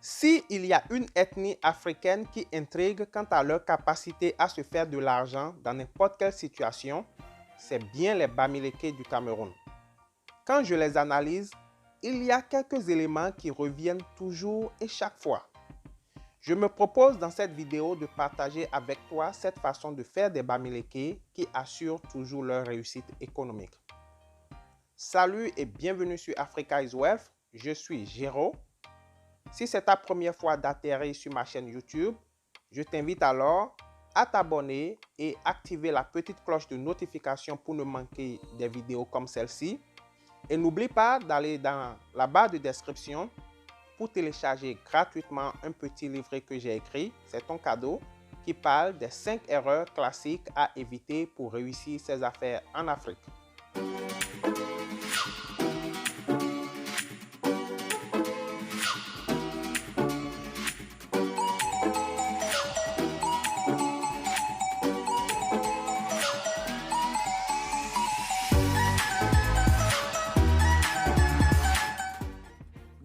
S'il y a une ethnie africaine qui intrigue quant à leur capacité à se faire de l'argent dans n'importe quelle situation, c'est bien les Bamileke du Cameroun. Quand je les analyse, il y a quelques éléments qui reviennent toujours et chaque fois. Je me propose dans cette vidéo de partager avec toi cette façon de faire des Bamileke qui assure toujours leur réussite économique. Salut et bienvenue sur Africa is Wealth, je suis Géraud. Si c'est ta première fois d'atterrir sur ma chaîne YouTube, je t'invite alors à t'abonner et activer la petite cloche de notification pour ne manquer des vidéos comme celle-ci. Et n'oublie pas d'aller dans la barre de description pour télécharger gratuitement un petit livret que j'ai écrit, c'est ton cadeau, qui parle des 5 erreurs classiques à éviter pour réussir ses affaires en Afrique.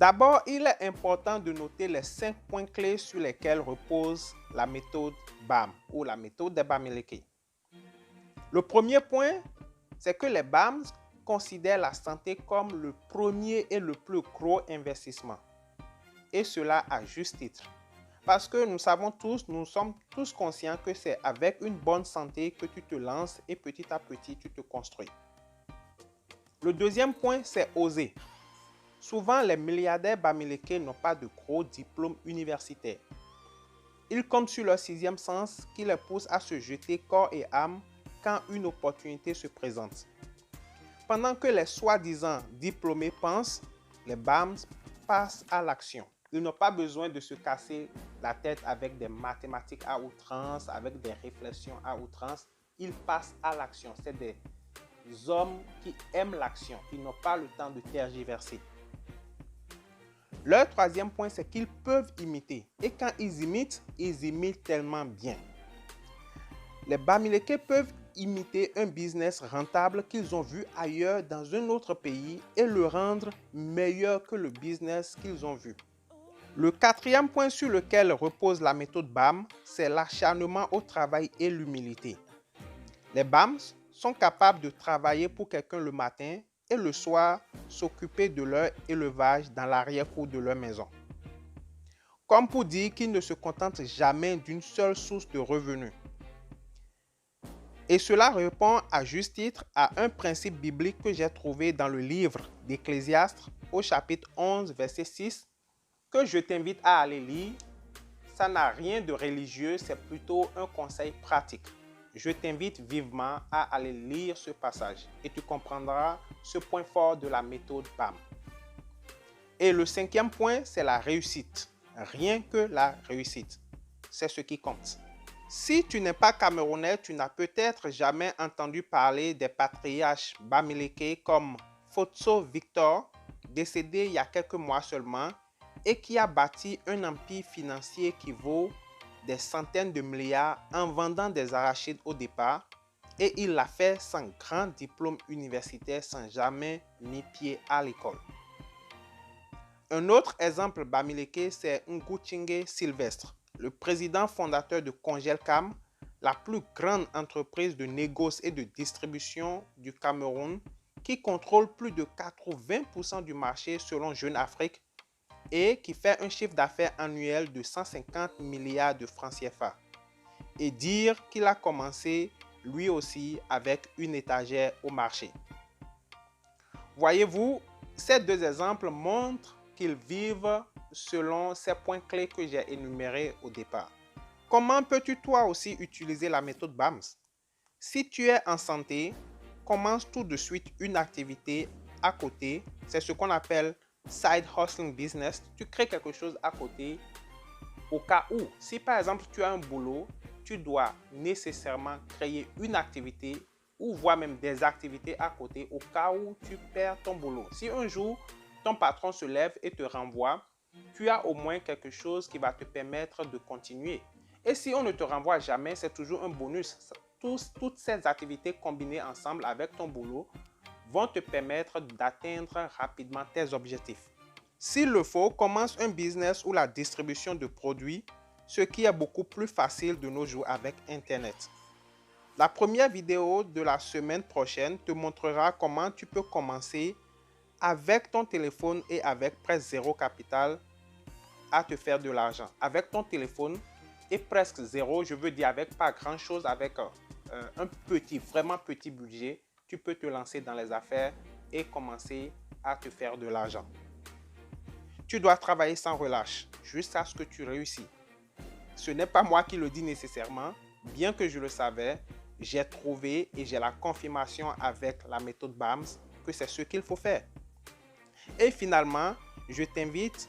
D'abord, il est important de noter les 5 points clés sur lesquels repose la méthode BAM ou la méthode des Bamileke. Le premier point, c'est que les BAM considèrent la santé comme le premier et le plus gros investissement. Et cela à juste titre. Parce que nous sommes tous conscients que c'est avec une bonne santé que tu te lances et petit à petit tu te construis. Le deuxième point, c'est oser. Souvent, les milliardaires Bamileke n'ont pas de gros diplômes universitaires. Ils comptent sur leur sixième sens qui les pousse à se jeter corps et âme quand une opportunité se présente. Pendant que les soi-disant diplômés pensent, les BAMs passent à l'action. Ils n'ont pas besoin de se casser la tête avec des mathématiques à outrance, avec des réflexions à outrance. Ils passent à l'action. C'est des hommes qui aiment l'action. Ils n'ont pas le temps de tergiverser. Leur troisième point, c'est qu'ils peuvent imiter. Et quand ils imitent tellement bien. Les Bamileke peuvent imiter un business rentable qu'ils ont vu ailleurs dans un autre pays et le rendre meilleur que le business qu'ils ont vu. Le quatrième point sur lequel repose la méthode BAM, c'est l'acharnement au travail et l'humilité. Les BAM sont capables de travailler pour quelqu'un le matin et le soir s'occuper de leur élevage dans l'arrière-cour de leur maison. Comme pour dire qu'ils ne se contentent jamais d'une seule source de revenus. Et cela répond à juste titre à un principe biblique que j'ai trouvé dans le livre d'Ecclésiaste au chapitre 11, verset 6, que je t'invite à aller lire. Ça n'a rien de religieux, c'est plutôt un conseil pratique. Je t'invite vivement à aller lire ce passage et tu comprendras ce point fort de la méthode BAM. Et le cinquième point, c'est la réussite. Rien que la réussite. C'est ce qui compte. Si tu n'es pas camerounais, tu n'as peut-être jamais entendu parler des patriarches Bamileke comme Fotso Victor, décédé il y a quelques mois seulement, et qui a bâti un empire financier qui vaut des centaines de milliards en vendant des arachides au départ, et il l'a fait sans grand diplôme universitaire, sans jamais mis pied à l'école. Un autre exemple Bamileke, c'est Nguchingue Sylvestre, le président fondateur de Congelcam, la plus grande entreprise de négoce et de distribution du Cameroun, qui contrôle plus de 80% du marché selon Jeune Afrique et qui fait un chiffre d'affaires annuel de 150 milliards de francs CFA. Et dire qu'il a commencé lui aussi avec une étagère au marché. Voyez-vous, ces deux exemples montrent qu'ils vivent selon ces points clés que j'ai énumérés au départ. Comment peux-tu toi aussi utiliser la méthode BAMS? Si tu es en santé, commence tout de suite une activité à côté. C'est ce qu'on appelle side hustling business. Tu crées quelque chose à côté au cas où, si par exemple tu as un boulot, tu dois nécessairement créer une activité ou voire même des activités à côté au cas où tu perds ton boulot. Si un jour, ton patron se lève et te renvoie, tu as au moins quelque chose qui va te permettre de continuer. Et si on ne te renvoie jamais, c'est toujours un bonus. Toutes ces activités combinées ensemble avec ton boulot vont te permettre d'atteindre rapidement tes objectifs. S'il le faut, commence un business ou la distribution de produits, ce qui est beaucoup plus facile de nos jours avec Internet. La première vidéo de la semaine prochaine te montrera comment tu peux commencer avec ton téléphone et avec presque zéro capital à te faire de l'argent. Avec ton téléphone et presque zéro, je veux dire avec pas grand chose, avec un petit, vraiment petit budget, tu peux te lancer dans les affaires et commencer à te faire de l'argent. Tu dois travailler sans relâche jusqu'à ce que tu réussis. Ce n'est pas moi qui le dis nécessairement, bien que je le savais, j'ai trouvé et j'ai la confirmation avec la méthode BAMS que c'est ce qu'il faut faire. Et finalement, je t'invite,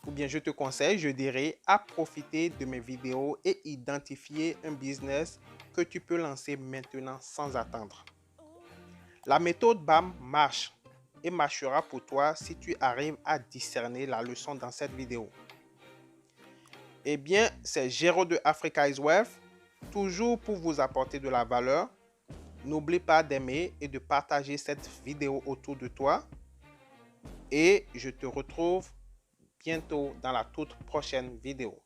ou bien je te conseille, je dirais, à profiter de mes vidéos et identifier un business que tu peux lancer maintenant sans attendre. La méthode BAM marche et marchera pour toi si tu arrives à discerner la leçon dans cette vidéo. Eh bien, c'est Géraud de Africa is Wealth, toujours pour vous apporter de la valeur. N'oublie pas d'aimer et de partager cette vidéo autour de toi. Et je te retrouve bientôt dans la toute prochaine vidéo.